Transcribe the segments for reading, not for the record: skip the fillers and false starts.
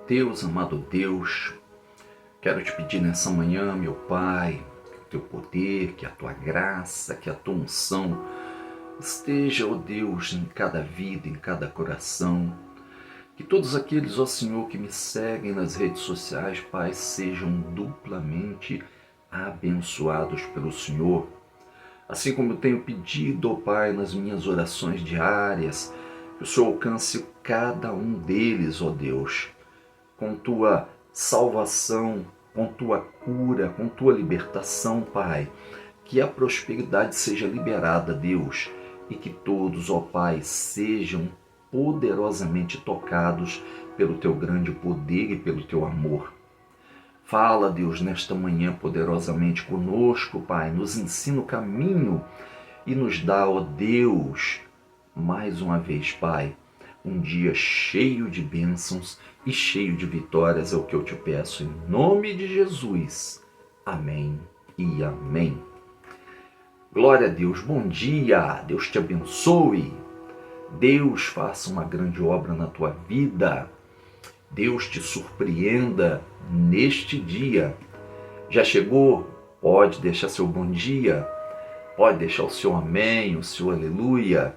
Deus, amado Deus, quero te pedir nessa manhã, meu Pai, que o teu poder, que a tua graça, que a tua unção esteja, ó Deus, em cada vida, em cada coração. Que todos aqueles, ó Senhor, que me seguem nas redes sociais, Pai, sejam duplamente abençoados pelo Senhor. Assim como eu tenho pedido, ó Pai, nas minhas orações diárias, que o Senhor alcance cada um deles, ó Deus, com tua salvação, com tua cura, com tua libertação, Pai. Que a prosperidade seja liberada, Deus, e que todos, ó Pai, sejam poderosamente tocados pelo teu grande poder e pelo teu amor. Fala, Deus, nesta manhã poderosamente conosco, Pai, nos ensina o caminho e nos dá, ó Deus, mais uma vez, Pai, um dia cheio de bênçãos e cheio de vitórias, é o que eu te peço, em nome de Jesus. Amém e amém. Glória a Deus, bom dia, Deus te abençoe, Deus faça uma grande obra na tua vida, Deus te surpreenda neste dia. Já chegou? Pode deixar seu bom dia, pode deixar o seu amém, o seu aleluia.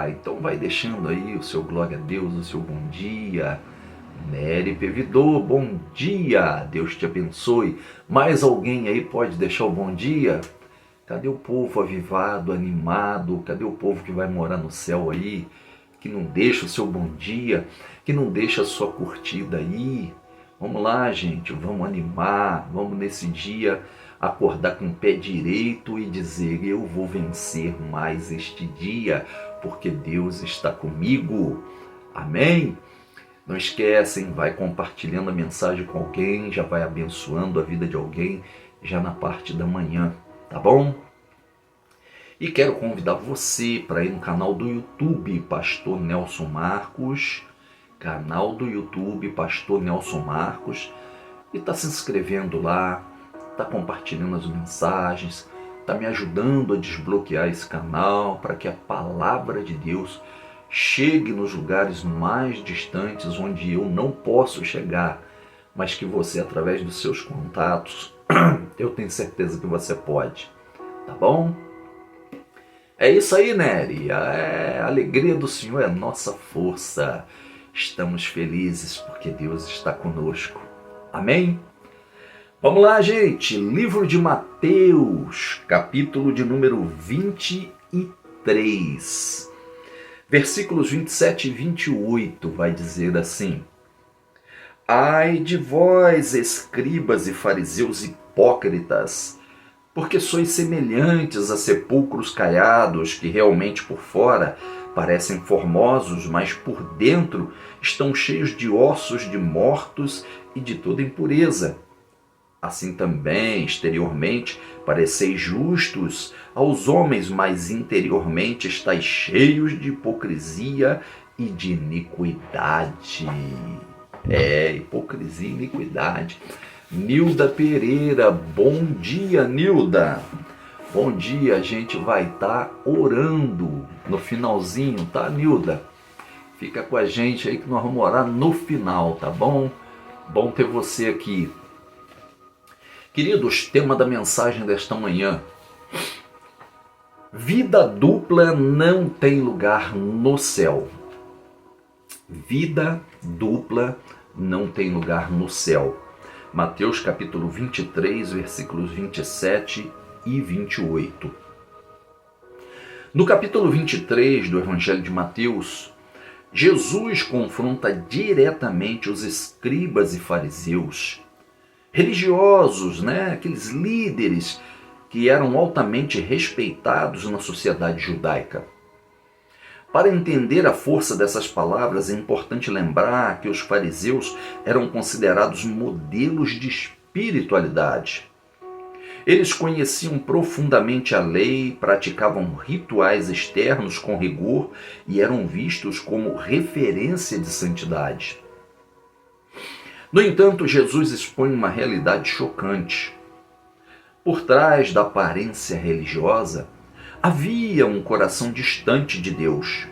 Então vai deixando aí o seu glória a Deus, o seu bom dia. Nery Pevidor, bom dia, Deus te abençoe. Mais alguém aí pode deixar o bom dia? Cadê o povo avivado, animado? Cadê o povo que vai morar no céu aí? Que não deixa o seu bom dia, que não deixa a sua curtida aí? Vamos lá, gente, vamos animar, vamos nesse dia acordar com o pé direito e dizer: eu vou vencer mais este dia, porque Deus está comigo. Amém? Não esquecem, vai compartilhando a mensagem com alguém, já vai abençoando a vida de alguém já na parte da manhã, tá bom? E quero convidar você para ir no canal do YouTube Pastor Nelson Marcos, canal do YouTube Pastor Nelson Marcos, e tá se inscrevendo lá, tá compartilhando as mensagens, tá me ajudando a desbloquear esse canal para que a palavra de Deus chegue nos lugares mais distantes onde eu não posso chegar, mas que você, através dos seus contatos, eu tenho certeza que você pode, tá bom? É isso aí, Nery. A alegria do Senhor é a nossa força. Estamos felizes porque Deus está conosco. Amém? Vamos lá, gente. Livro de Mateus, capítulo de número 23. Versículos 27 e 28 vai dizer assim: Ai de vós, escribas e fariseus hipócritas, porque sois semelhantes a sepulcros caiados, que realmente por fora parecem formosos, mas por dentro estão cheios de ossos de mortos e de toda impureza. Assim também, exteriormente, pareceis justos aos homens, mas interiormente estáis cheios de hipocrisia e de iniquidade. Hipocrisia e iniquidade. Nilda Pereira, bom dia, Nilda. Bom dia, a gente vai estar orando no finalzinho, tá, Nilda? Fica com a gente aí que nós vamos orar no final, tá bom? Bom ter você aqui. Queridos, tema da mensagem desta manhã: vida dupla não tem lugar no céu. Vida dupla não tem lugar no céu. Mateus capítulo 23, versículos 27 e 28. No capítulo 23 do Evangelho de Mateus, Jesus confronta diretamente os escribas e fariseus, religiosos, aqueles líderes que eram altamente respeitados na sociedade judaica. Para entender a força dessas palavras, é importante lembrar que os fariseus eram considerados modelos de espiritualidade. Eles conheciam profundamente a lei, praticavam rituais externos com rigor e eram vistos como referência de santidade. No entanto, Jesus expõe uma realidade chocante. Por trás da aparência religiosa, havia um coração distante de Deus.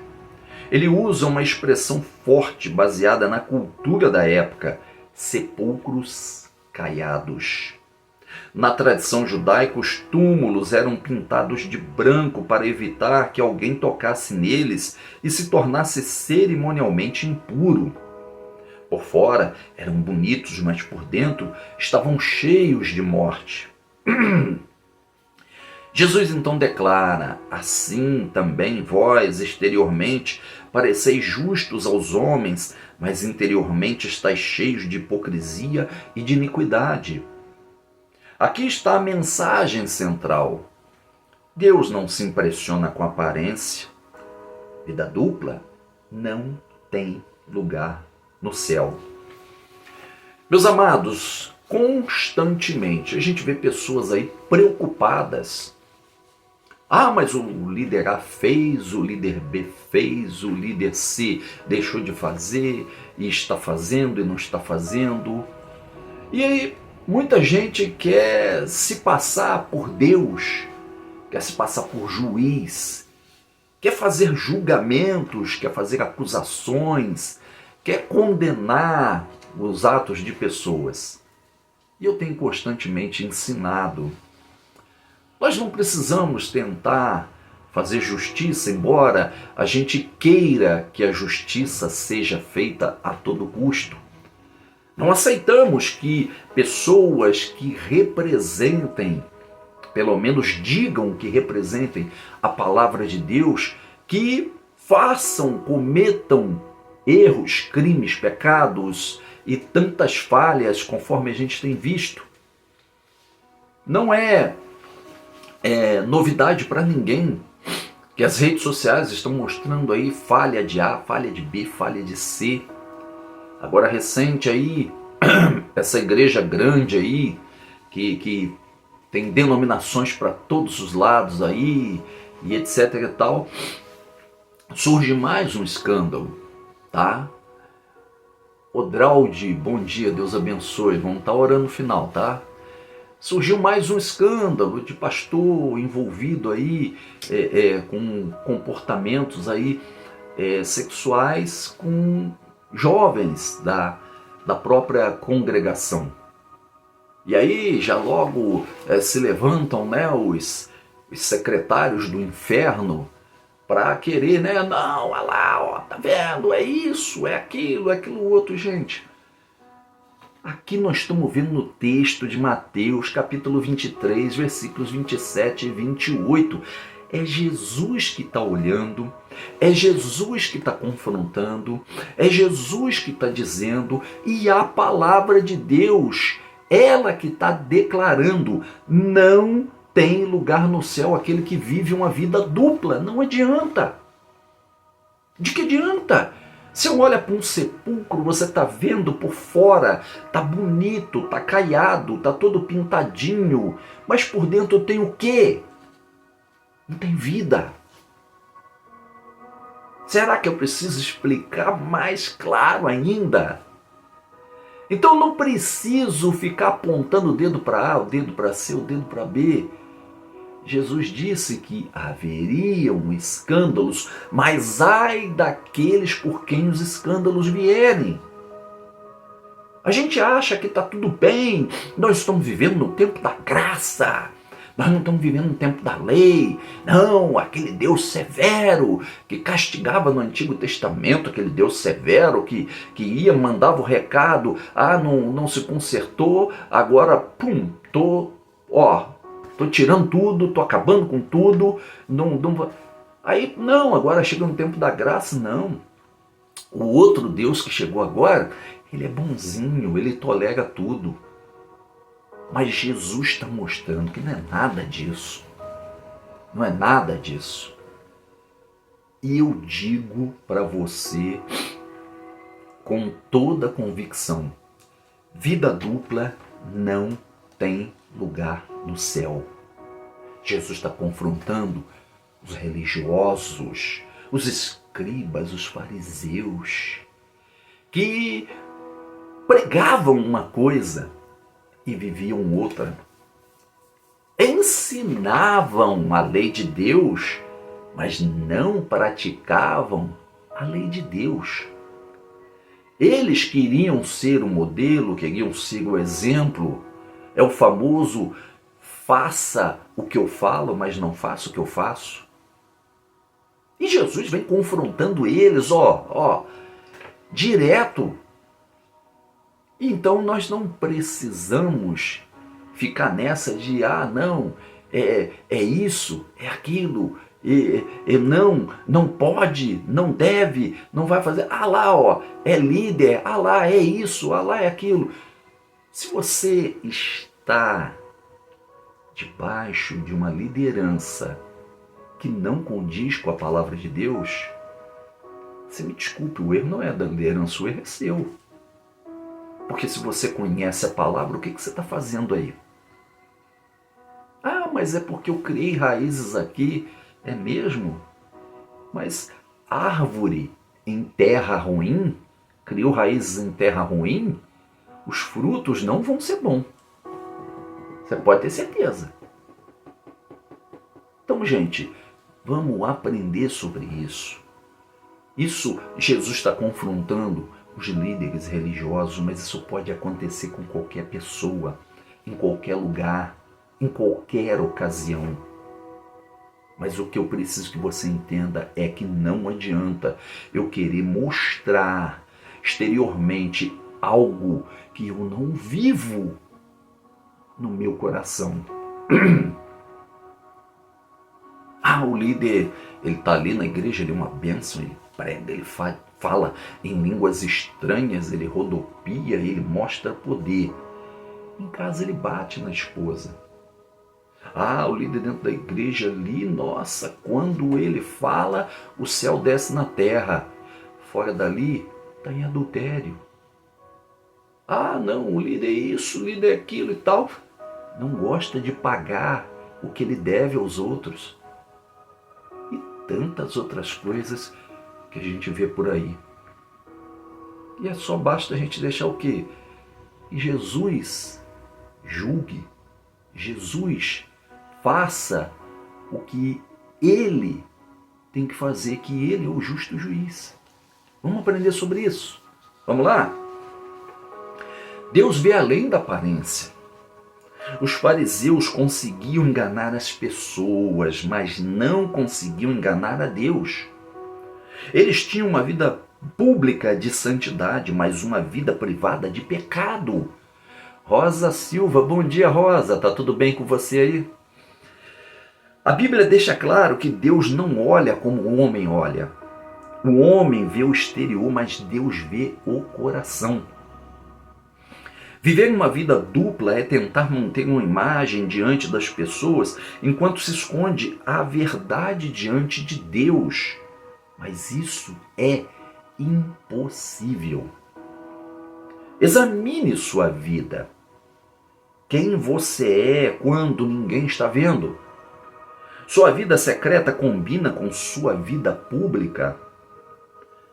Ele usa uma expressão forte baseada na cultura da época: sepulcros caiados. Na tradição judaica, os túmulos eram pintados de branco para evitar que alguém tocasse neles e se tornasse cerimonialmente impuro. Por fora eram bonitos, mas por dentro estavam cheios de morte. Jesus então declara: assim também vós exteriormente pareceis justos aos homens, mas interiormente estáis cheios de hipocrisia e de iniquidade. Aqui está a mensagem central. Deus não se impressiona com aparência. Vida dupla não tem lugar no céu. Meus amados, constantemente a gente vê pessoas aí preocupadas. Ah, mas o líder A fez, o líder B fez, o líder C deixou de fazer e está fazendo e não está fazendo. E aí muita gente quer se passar por Deus, quer se passar por juiz, quer fazer julgamentos, quer fazer acusações, quer condenar os atos de pessoas. E eu tenho constantemente ensinado: nós não precisamos tentar fazer justiça, embora a gente queira que a justiça seja feita a todo custo. Não aceitamos que pessoas que representem, pelo menos digam que representem a palavra de Deus, que façam, cometam erros, crimes, pecados e tantas falhas conforme a gente tem visto. Não é novidade para ninguém que as redes sociais estão mostrando aí falha de A, falha de B, falha de C. Agora recente aí, essa igreja grande aí, que tem denominações para todos os lados aí, e etc e tal, surge mais um escândalo, tá? Odralde, bom dia, Deus abençoe, vamos estar orando no final, tá? Surgiu mais um escândalo de pastor envolvido aí com comportamentos aí sexuais com jovens da própria congregação. E aí já logo se levantam, né, os secretários do inferno para querer, né, não, olha lá, ó, tá vendo, é isso, é aquilo outro. Gente, aqui nós estamos vendo no texto de Mateus, capítulo 23, versículos 27 e 28. É Jesus que está olhando, é Jesus que está confrontando, é Jesus que está dizendo, e a palavra de Deus, ela que está declarando: não tem lugar no céu aquele que vive uma vida dupla. Não adianta. De que adianta? Você olha para um sepulcro, você está vendo por fora, está bonito, está caiado, está todo pintadinho, mas por dentro tem o quê? Não tem vida. Será que eu preciso explicar mais claro ainda? Então não preciso ficar apontando o dedo para A, o dedo para C, o dedo para B. Jesus disse que haveriam escândalos, mas ai daqueles por quem os escândalos vierem. A gente acha que está tudo bem, nós estamos vivendo no tempo da graça. Nós não estamos vivendo no tempo da lei. Não, aquele Deus severo que castigava no Antigo Testamento, aquele Deus severo que ia, mandava o recado, não se consertou, agora, pum, tô tirando tudo, tô acabando com tudo. Aí, não, agora chega no tempo da graça, não. O outro Deus que chegou agora, ele é bonzinho, ele tolera tudo. Mas Jesus está mostrando que não é nada disso. Não é nada disso. E eu digo para você com toda a convicção: vida dupla não tem lugar no céu. Jesus está confrontando os religiosos, os escribas, os fariseus, que pregavam uma coisa e viviam outra. Ensinavam a lei de Deus, mas não praticavam a lei de Deus. Eles queriam ser o modelo, queriam ser o exemplo. É o famoso faça o que eu falo, mas não faça o que eu faço. E Jesus vem confrontando eles, direto. Então nós não precisamos ficar nessa de, não, é isso, é aquilo, não pode, não deve, não vai fazer. Lá, é líder, lá, é isso, lá, é aquilo. Se você está debaixo de uma liderança que não condiz com a palavra de Deus, você me desculpe, o erro não é da liderança, o erro é seu. Porque se você conhece a palavra, o que você está fazendo aí? Mas é porque eu criei raízes aqui. É mesmo? Mas árvore em terra ruim, criou raízes em terra ruim, os frutos não vão ser bons. Você pode ter certeza. Então, gente, vamos aprender sobre isso. Isso Jesus está confrontando os líderes religiosos, mas isso pode acontecer com qualquer pessoa, em qualquer lugar, em qualquer ocasião. Mas o que eu preciso que você entenda é que não adianta eu querer mostrar exteriormente algo que eu não vivo no meu coração. O líder, ele está ali na igreja, ele é uma bênção, ele prega, ele fala em línguas estranhas, ele rodopia, ele mostra poder. Em casa ele bate na esposa. O líder dentro da igreja ali, nossa, quando ele fala, o céu desce na terra. Fora dali, está em adultério. Não, o líder é isso, o líder é aquilo e tal. Não gosta de pagar o que ele deve aos outros. E tantas outras coisas que a gente vê por aí. E é só basta a gente deixar o quê? Que Jesus julgue, Jesus faça o que ele tem que fazer, que ele é o justo juiz. Vamos aprender sobre isso? Vamos lá? Deus vê além da aparência. Os fariseus conseguiam enganar as pessoas, mas não conseguiam enganar a Deus. Eles tinham uma vida pública de santidade, mas uma vida privada de pecado. Rosa Silva, bom dia, Rosa. Tá tudo bem com você aí? A Bíblia deixa claro que Deus não olha como o homem olha. O homem vê o exterior, mas Deus vê o coração. Viver uma vida dupla é tentar manter uma imagem diante das pessoas enquanto se esconde a verdade diante de Deus. Mas isso é impossível. Examine sua vida. Quem você é quando ninguém está vendo? Sua vida secreta combina com sua vida pública?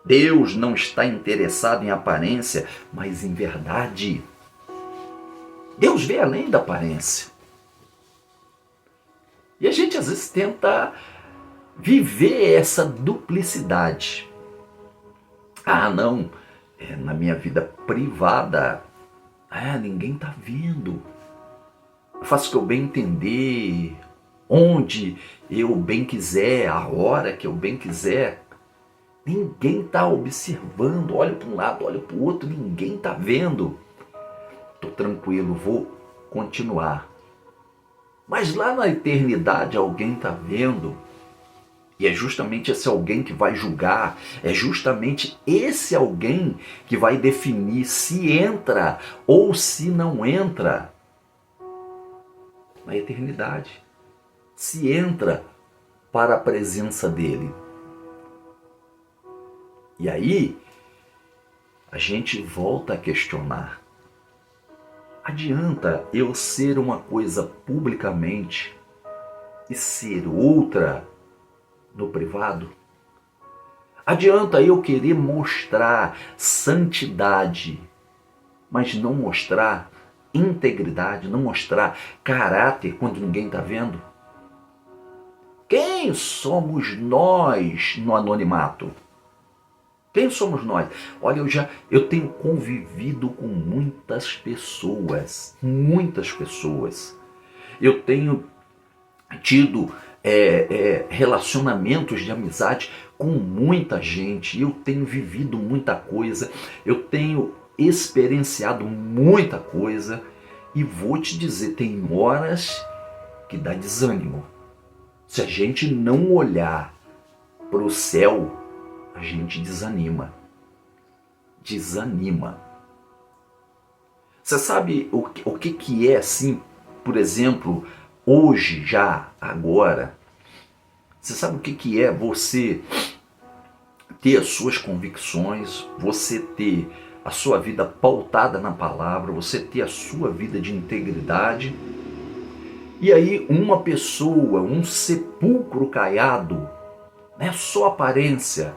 Deus não está interessado em aparência, mas em verdade. Deus vê além da aparência. E a gente às vezes tenta viver essa duplicidade. Não, na minha vida privada, ninguém está vendo. Eu faço o que eu bem entender, onde eu bem quiser, a hora que eu bem quiser. Ninguém está observando, olha para um lado, olha para o outro, ninguém está vendo. Estou tranquilo, vou continuar. Mas lá na eternidade alguém está vendo. E é justamente esse alguém que vai julgar, é justamente esse alguém que vai definir se entra ou se não entra na eternidade. Se entra para a presença dele. E aí, a gente volta a questionar. Adianta eu ser uma coisa publicamente e ser outra no privado? Adianta eu querer mostrar santidade, mas não mostrar integridade, não mostrar caráter quando ninguém está vendo? Quem somos nós no anonimato? Quem somos nós? Olha, eu tenho convivido com muitas pessoas, muitas pessoas. Eu tenho tido relacionamentos de amizade com muita gente. Eu tenho vivido muita coisa. Eu tenho experienciado muita coisa. E vou te dizer, tem horas que dá desânimo. Se a gente não olhar para o céu, a gente desanima. Desanima. Você sabe o que é assim, por exemplo, hoje, já, agora? Você sabe o que é você ter as suas convicções, você ter a sua vida pautada na palavra, você ter a sua vida de integridade, e aí uma pessoa, um sepulcro caiado, né, só aparência,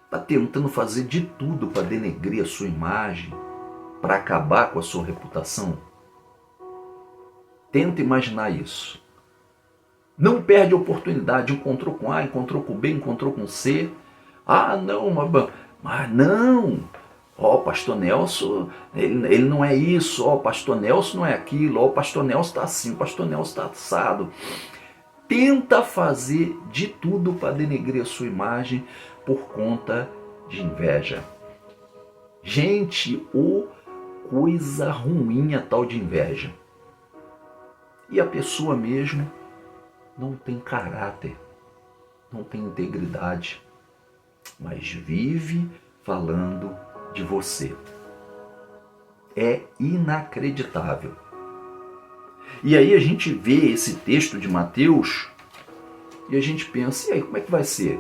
está tentando fazer de tudo para denegrir a sua imagem, para acabar com a sua reputação? Tenta imaginar isso. Não perde a oportunidade. Encontrou com A, encontrou com B, encontrou com C. Ah, não, mas não. Ó, o pastor Nelson, ele não é isso. Ó, o pastor Nelson não é aquilo. Ó, o pastor Nelson está assim, o pastor Nelson está assado. Tenta fazer de tudo para denegrir a sua imagem por conta de inveja. Gente, coisa ruim a tal de inveja. E a pessoa mesmo não tem caráter, não tem integridade, mas vive falando de você. É inacreditável. E aí a gente vê esse texto de Mateus e a gente pensa, e aí, como é que vai ser?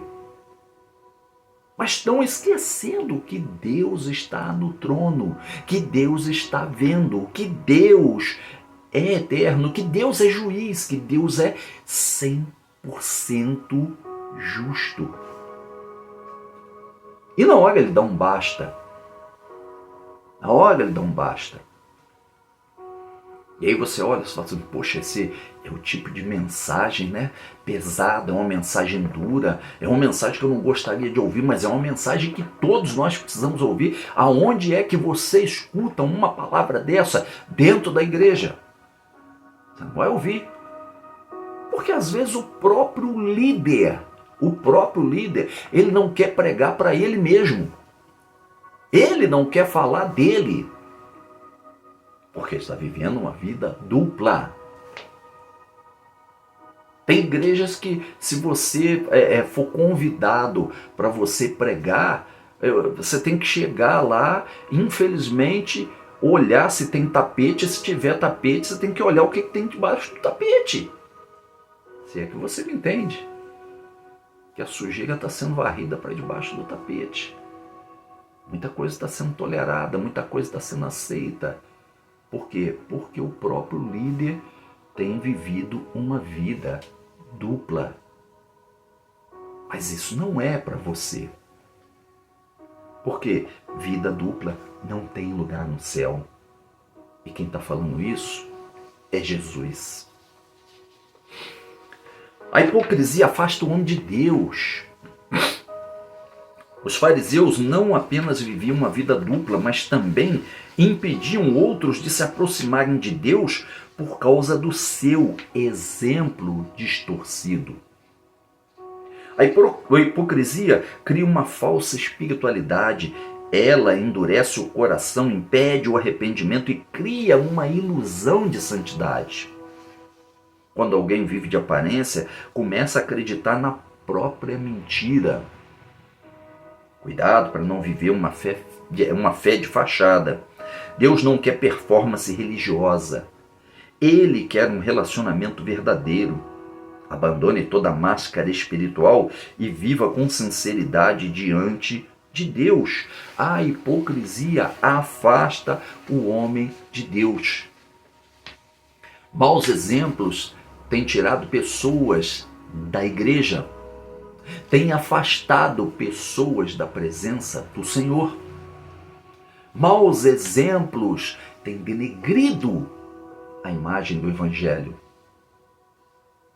Mas estão esquecendo que Deus está no trono, que Deus está vendo, que Deus é eterno, que Deus é juiz, que Deus é 100% justo. E na hora ele dá um basta. Na hora ele dá um basta. E aí você olha e fala assim, poxa, esse é o tipo de mensagem, né, pesada, é uma mensagem dura, é uma mensagem que eu não gostaria de ouvir, mas é uma mensagem que todos nós precisamos ouvir. Aonde é que você escuta uma palavra dessa dentro da igreja? Você não vai ouvir. Porque às vezes o próprio líder, ele não quer pregar para ele mesmo. Ele não quer falar dele. Porque está vivendo uma vida dupla. Tem igrejas que, se você for convidado para você pregar, você tem que chegar lá, infelizmente, olhar se tem tapete. Se tiver tapete, você tem que olhar o que tem debaixo do tapete. Se é que você me entende. Que a sujeira está sendo varrida para debaixo do tapete. Muita coisa está sendo tolerada, muita coisa está sendo aceita. Por quê? Porque o próprio líder tem vivido uma vida dupla. Mas isso não é para você. Porque vida dupla não tem lugar no céu. E quem está falando isso é Jesus. A hipocrisia afasta o homem de Deus. Os fariseus não apenas viviam uma vida dupla, mas também impediam outros de se aproximarem de Deus por causa do seu exemplo distorcido. A hipocrisia cria uma falsa espiritualidade, ela endurece o coração, impede o arrependimento e cria uma ilusão de santidade. Quando alguém vive de aparência, começa a acreditar na própria mentira. Cuidado para não viver uma fé de fachada. Deus não quer performance religiosa. Ele quer um relacionamento verdadeiro. Abandone toda máscara espiritual e viva com sinceridade diante de Deus. A hipocrisia afasta o homem de Deus. Maus exemplos têm tirado pessoas da igreja, têm afastado pessoas da presença do Senhor. Maus exemplos têm denegrido a imagem do Evangelho.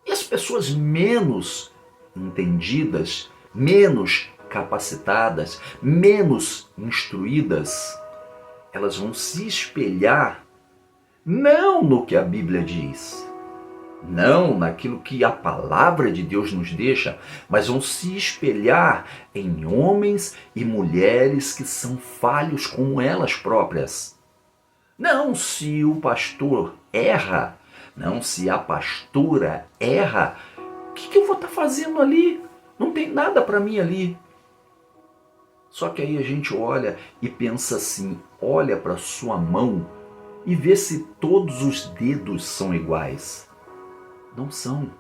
E as pessoas menos entendidas, menos capacitadas, menos instruídas, elas vão se espelhar não no que a Bíblia diz, não naquilo que a palavra de Deus nos deixa, mas vão se espelhar em homens e mulheres que são falhos como elas próprias. Não se o pastor erra, não se a pastora erra, o que eu vou estar fazendo ali? Não tem nada para mim ali. Só que aí a gente olha e pensa assim, olha para sua mão e vê se todos os dedos são iguais. Não são.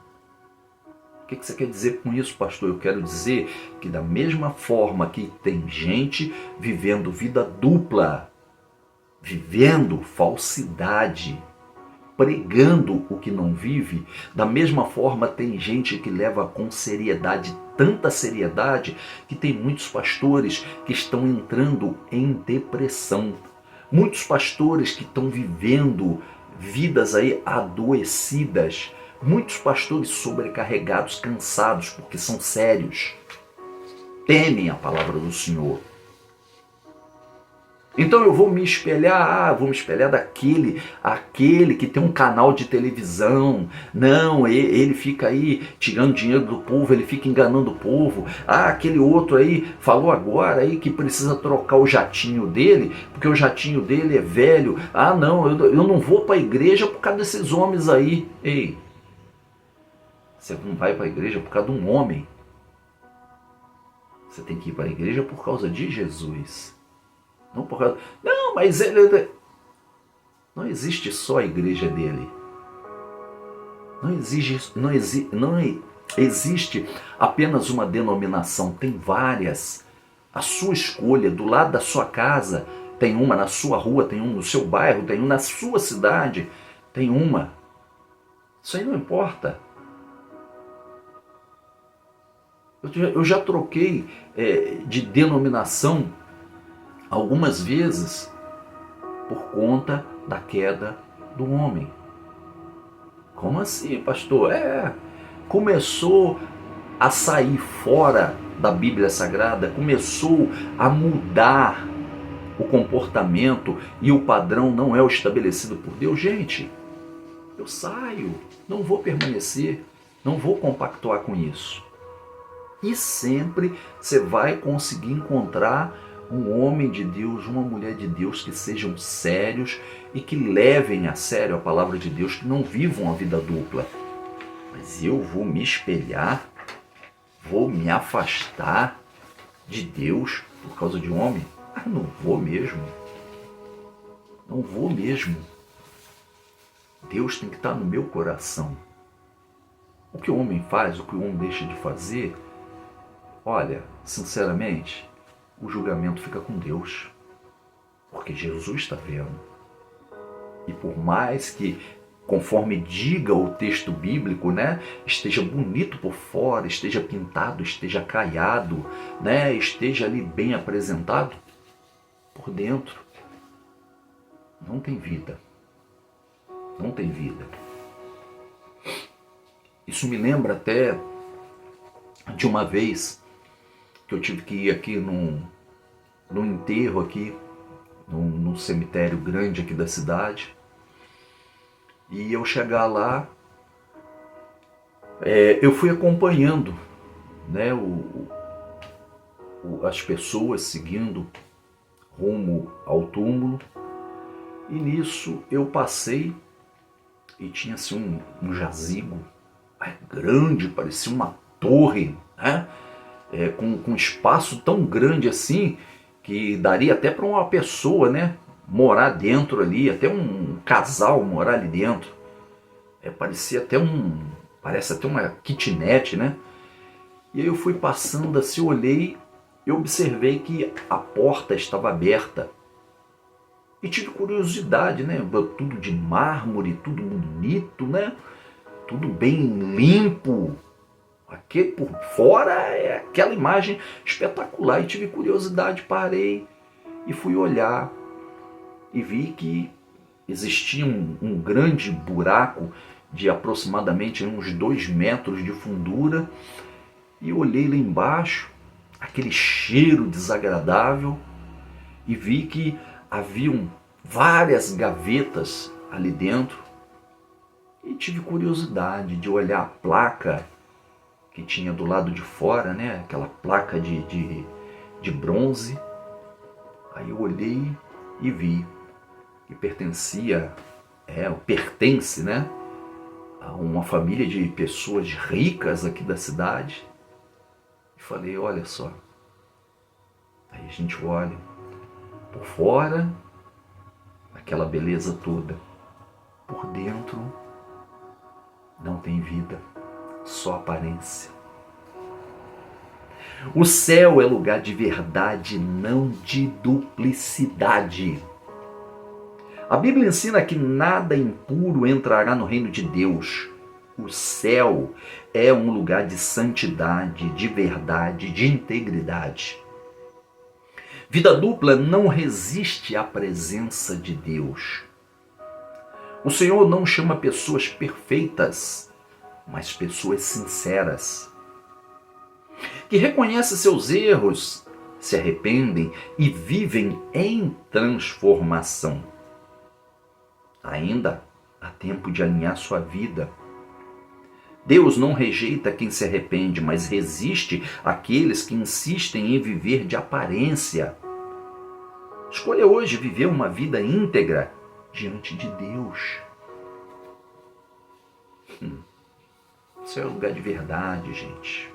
O que você quer dizer com isso, pastor? Eu quero dizer que da mesma forma que tem gente vivendo vida dupla, vivendo falsidade, pregando o que não vive, da mesma forma tem gente que leva com seriedade, tanta seriedade, que tem muitos pastores que estão entrando em depressão. Muitos pastores que estão vivendo vidas aí adoecidas. Muitos pastores sobrecarregados, cansados, porque são sérios. Temem a palavra do Senhor. Então eu vou me espelhar, vou me espelhar aquele que tem um canal de televisão. Não, ele fica aí tirando dinheiro do povo, ele fica enganando o povo. Aquele outro aí falou agora aí que precisa trocar o jatinho dele, porque o jatinho dele é velho. Não, eu não vou para a igreja por causa desses homens aí. Ei, você não vai para a igreja por causa de um homem. Você tem que ir para a igreja por causa de Jesus. Não por causa... Não, mas ele... Não existe só a igreja dele. Não existe apenas uma denominação. Tem várias. A sua escolha, do lado da sua casa, tem uma na sua rua, tem uma no seu bairro, tem uma na sua cidade, tem uma. Isso aí não importa. Eu já troquei de denominação algumas vezes por conta da queda do homem. Como assim, pastor? Começou a sair fora da Bíblia Sagrada, começou a mudar o comportamento e o padrão não é o estabelecido por Deus. Gente, eu saio, não vou permanecer, não vou compactuar com isso. E sempre você vai conseguir encontrar um homem de Deus, uma mulher de Deus que sejam sérios e que levem a sério a palavra de Deus, que não vivam a vida dupla. Mas eu vou me espelhar, vou me afastar de Deus por causa de um homem? Não vou mesmo. Não vou mesmo. Deus tem que estar no meu coração. O que o homem faz, o que o homem deixa de fazer, olha, sinceramente, o julgamento fica com Deus, porque Jesus está vendo. E por mais que, conforme diga o texto bíblico, esteja bonito por fora, esteja pintado, esteja caiado, esteja ali bem apresentado, por dentro não tem vida. Não tem vida. Isso me lembra até de uma vez que eu tive que ir aqui num enterro aqui, num cemitério grande aqui da cidade. E eu chegar lá, eu fui acompanhando as pessoas seguindo rumo ao túmulo. E nisso eu passei e tinha assim um jazigo grande, parecia uma torre, com um espaço tão grande assim que daria até para uma pessoa morar dentro ali, até um casal morar ali dentro. Parece até uma kitnet, E aí eu fui passando assim, olhei e observei que a porta estava aberta. E tive curiosidade, tudo de mármore, tudo bonito, tudo bem limpo. Aqui por fora é aquela imagem espetacular. E tive curiosidade, parei e fui olhar. E vi que existia um grande buraco de aproximadamente uns 2 metros de fundura. E olhei lá embaixo aquele cheiro desagradável e vi que haviam várias gavetas ali dentro e tive curiosidade de olhar a placa que tinha do lado de fora, né? Aquela placa de bronze. Aí eu olhei e vi que pertence, né, a uma família de pessoas ricas aqui da cidade. E falei, olha só. Aí a gente olha por fora, aquela beleza toda. Por dentro não tem vida, só aparência. O céu é lugar de verdade, não de duplicidade. A Bíblia ensina que nada impuro entrará no reino de Deus. O céu é um lugar de santidade, de verdade, de integridade. Vida dupla não resiste à presença de Deus. O Senhor não chama pessoas perfeitas, mas pessoas sinceras, que reconhecem seus erros, se arrependem e vivem em transformação. Ainda há tempo de alinhar sua vida. Deus não rejeita quem se arrepende, mas resiste àqueles que insistem em viver de aparência. Escolha hoje viver uma vida íntegra diante de Deus. Isso é lugar de verdade, gente.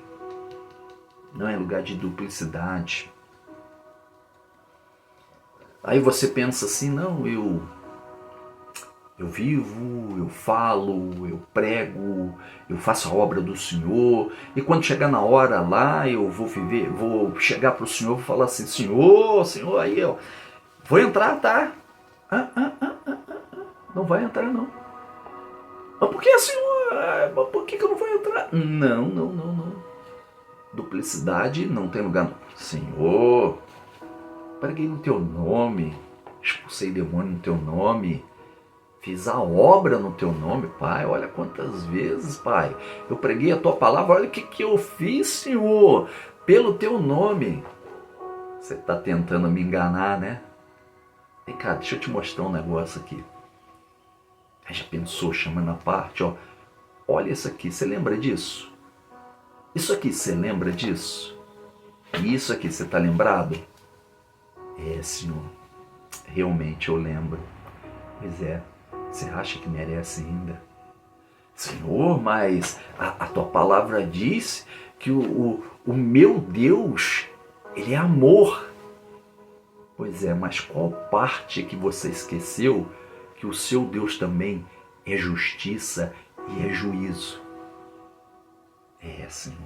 Não é lugar de duplicidade. Aí você pensa assim, não, eu vivo, eu falo, eu prego, eu faço a obra do Senhor, e quando chegar na hora lá, eu vou chegar para o Senhor e vou falar assim, Senhor, aí eu vou entrar, tá? Não vai entrar não. Mas por que, Senhor? Por que eu não vou entrar? Não. Duplicidade não tem lugar não. Senhor, preguei no teu nome, expulsei demônio no teu nome, fiz a obra no teu nome, Pai. Olha quantas vezes, Pai, eu preguei a tua palavra. Olha o que eu fiz, Senhor, pelo teu nome. Você está tentando me enganar, né? Vem cá, deixa eu te mostrar um negócio aqui. Aí já pensou, chamando a parte, ó. Olha isso aqui, você lembra disso? Isso aqui, você lembra disso? E isso aqui, você está lembrado? É, Senhor, realmente eu lembro. Pois é. Você acha que merece ainda? Senhor, mas a tua palavra diz que o meu Deus, ele é amor. Pois é, mas qual parte que você esqueceu que o seu Deus também é justiça e é juízo? É, Senhor,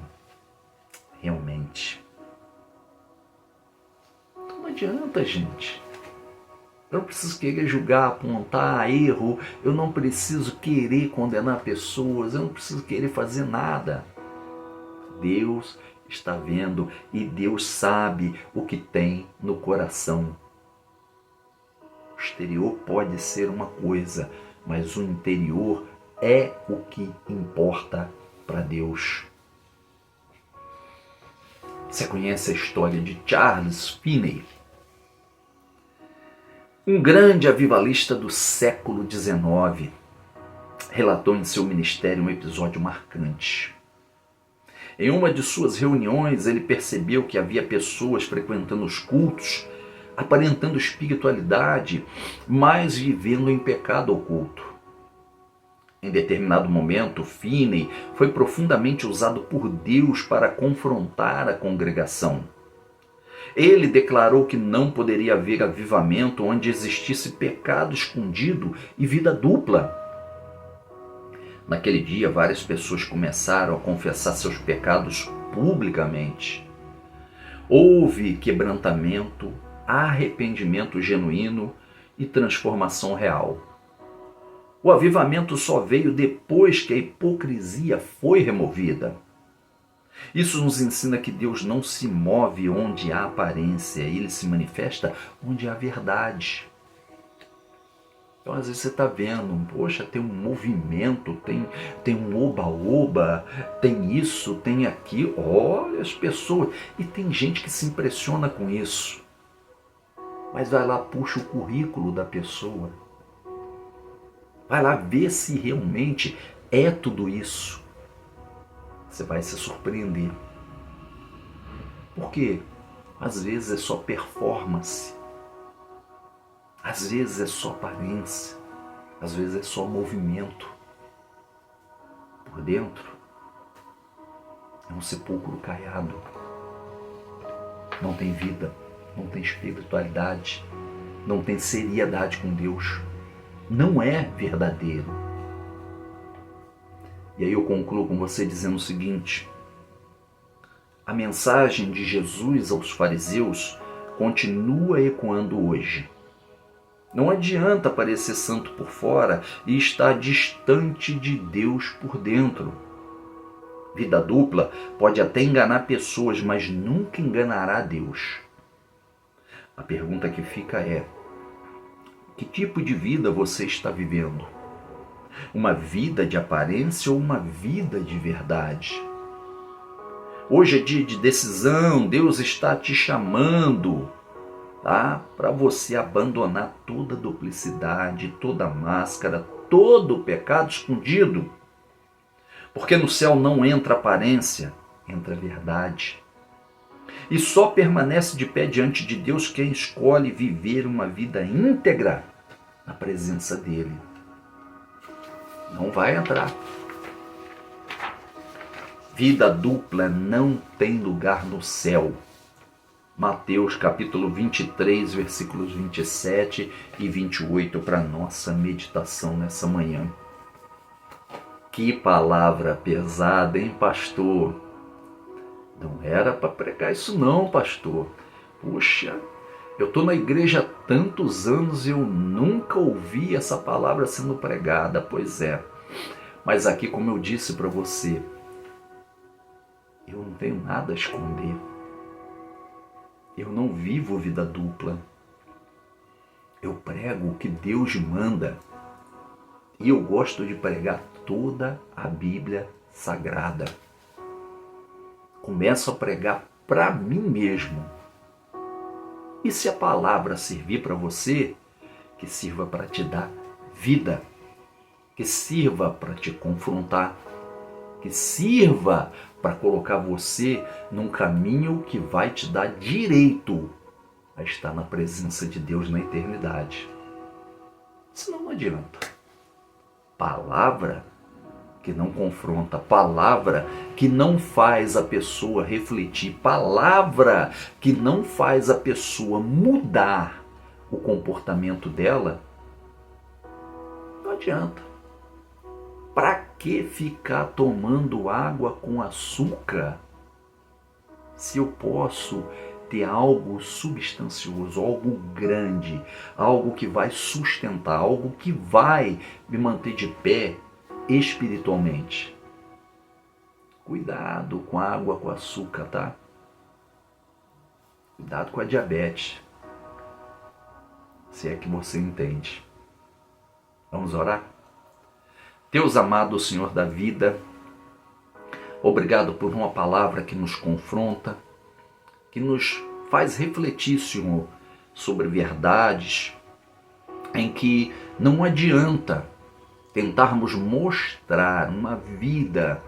realmente. Então não adianta, gente. Eu não preciso querer julgar, apontar erro, eu não preciso querer condenar pessoas, eu não preciso querer fazer nada. Deus está vendo e Deus sabe o que tem no coração. O exterior pode ser uma coisa, mas o interior é o que importa para Deus. Você conhece a história de Charles Finney? Um grande avivalista do século XIX relatou em seu ministério um episódio marcante. Em uma de suas reuniões, ele percebeu que havia pessoas frequentando os cultos, aparentando espiritualidade, mas vivendo em pecado oculto. Em determinado momento, Finney foi profundamente usado por Deus para confrontar a congregação. Ele declarou que não poderia haver avivamento onde existisse pecado escondido e vida dupla. Naquele dia, várias pessoas começaram a confessar seus pecados publicamente. Houve quebrantamento, arrependimento genuíno e transformação real. O avivamento só veio depois que a hipocrisia foi removida. Isso nos ensina que Deus não se move onde há aparência, Ele se manifesta onde há verdade. Então, às vezes você está vendo, poxa, tem um movimento, tem um oba-oba, tem isso, tem aquilo. Olha as pessoas. E tem gente que se impressiona com isso. Mas vai lá, puxa o currículo da pessoa. Vai lá ver se realmente é tudo isso. Você vai se surpreender. Por quê? Às vezes é só performance. Às vezes é só aparência. Às vezes é só movimento. Por dentro é um sepulcro caiado. Não tem vida, não tem espiritualidade, não tem seriedade com Deus. Não é verdadeiro. E aí eu concluo com você dizendo o seguinte: a mensagem de Jesus aos fariseus continua ecoando hoje. Não adianta parecer santo por fora e estar distante de Deus por dentro. Vida dupla pode até enganar pessoas, mas nunca enganará Deus. A pergunta que fica é: que tipo de vida você está vivendo? Uma vida de aparência ou uma vida de verdade? Hoje é dia de decisão, Deus está te chamando, tá? Para você abandonar toda duplicidade, toda máscara, todo o pecado escondido. Porque no céu não entra aparência, entra verdade. E só permanece de pé diante de Deus quem escolhe viver uma vida íntegra na presença dele. Não vai entrar. Vida dupla não tem lugar no céu. Mateus capítulo 23, versículos 27 e 28 para nossa meditação nessa manhã. Que palavra pesada, hein, pastor? Não era para pregar isso não, pastor. Puxa, eu estou na igreja há tantos anos e eu nunca ouvi essa palavra sendo pregada. Pois é, mas aqui, como eu disse para você, eu não tenho nada a esconder. Eu não vivo vida dupla. Eu prego o que Deus manda. E eu gosto de pregar toda a Bíblia Sagrada. Começo a pregar para mim mesmo. E se a palavra servir para você, que sirva para te dar vida, que sirva para te confrontar, que sirva para colocar você num caminho que vai te dar direito a estar na presença de Deus na eternidade. Senão não adianta. Palavra que não confronta, palavra que não faz a pessoa refletir, palavra que não faz a pessoa mudar o comportamento dela, não adianta. Para que ficar tomando água com açúcar se eu posso ter algo substancioso, algo grande, algo que vai sustentar, algo que vai me manter de pé espiritualmente? Cuidado com a água com açúcar, tá? Cuidado com a diabetes, se é que você entende. Vamos orar? Deus amado, Senhor da vida, obrigado por uma palavra que nos confronta, que nos faz refletir, Senhor, sobre verdades em que não adianta tentarmos mostrar uma vida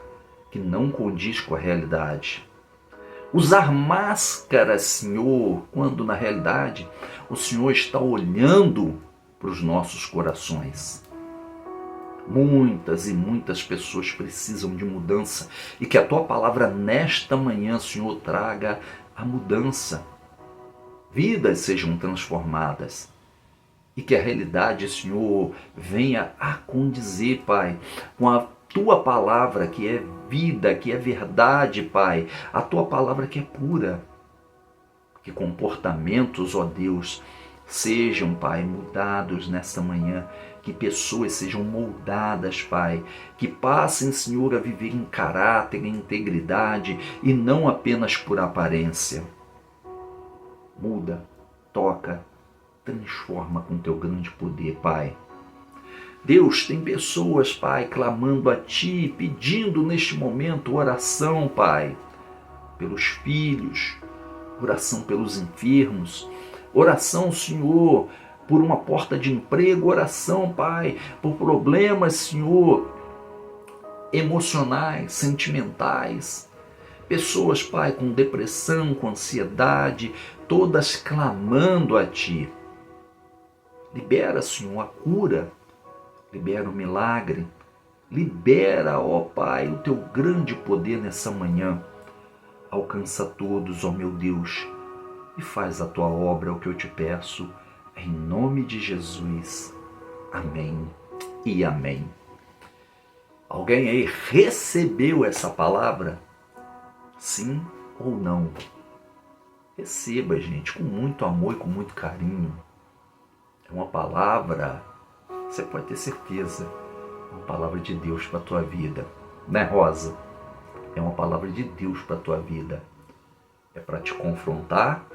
que não condiz com a realidade. Usar máscaras, Senhor, quando na realidade o Senhor está olhando para os nossos corações. Muitas e muitas pessoas precisam de mudança e que a Tua palavra nesta manhã, Senhor, traga a mudança. Vidas sejam transformadas e que a realidade, Senhor, venha a condizer, Pai, com a Tua palavra que é vida, que é verdade, Pai, a Tua palavra que é pura. Que comportamentos, ó Deus, sejam, Pai, mudados nesta manhã, que pessoas sejam moldadas, Pai, que passem, Senhor, a viver em caráter, em integridade e não apenas por aparência. Muda, toca, transforma com Teu grande poder, Pai. Deus, tem pessoas, Pai, clamando a Ti, pedindo neste momento oração, Pai, pelos filhos, oração pelos enfermos, oração, Senhor, por uma porta de emprego, oração, Pai, por problemas, Senhor, emocionais, sentimentais. Pessoas, Pai, com depressão, com ansiedade, todas clamando a Ti. Libera, Senhor, a cura, libera o milagre, libera, ó Pai, o Teu grande poder nessa manhã. Alcança todos, ó meu Deus, e faz a Tua obra, é o que eu te peço, em nome de Jesus. Amém e amém. Alguém aí recebeu essa palavra? Sim ou não? Receba, gente, com muito amor e com muito carinho. É uma palavra, você pode ter certeza, uma palavra de Deus para a tua vida. Né, Rosa? É uma palavra de Deus para a tua vida. É para te confrontar,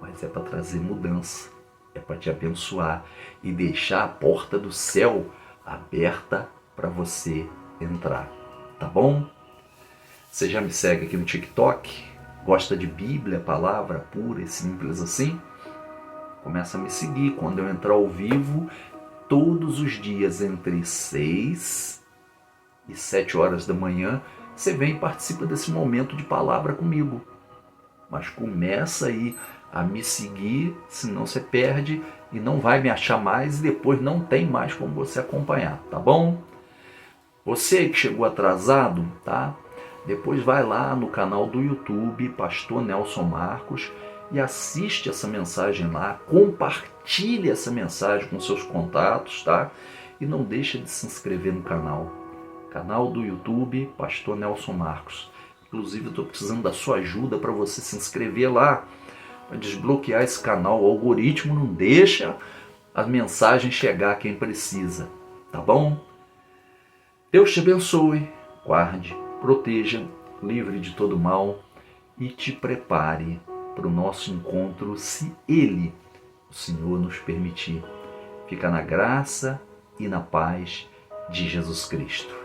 mas é para trazer mudança. É para te abençoar e deixar a porta do céu aberta para você entrar. Tá bom? Você já me segue aqui no TikTok? Gosta de Bíblia, palavra pura e simples assim? Começa a me seguir quando eu entrar ao vivo, todos os dias entre 6 e 7 horas da manhã, você vem e participa desse momento de palavra comigo. Mas começa aí a me seguir, senão você perde e não vai me achar mais e depois não tem mais como você acompanhar, tá bom? Você que chegou atrasado, tá? Depois vai lá no canal do YouTube, Pastor Nelson Marcos, e assiste essa mensagem lá, compartilhe essa mensagem com seus contatos, tá? E não deixa de se inscrever no canal. Canal do YouTube, Pastor Nelson Marcos. Inclusive, eu estou precisando da sua ajuda para você se inscrever lá, para desbloquear esse canal. O algoritmo não deixa as mensagens chegar a quem precisa, tá bom? Deus te abençoe, guarde, proteja, livre de todo mal e te prepare para o nosso encontro, se Ele, o Senhor, nos permitir. Fica na graça e na paz de Jesus Cristo.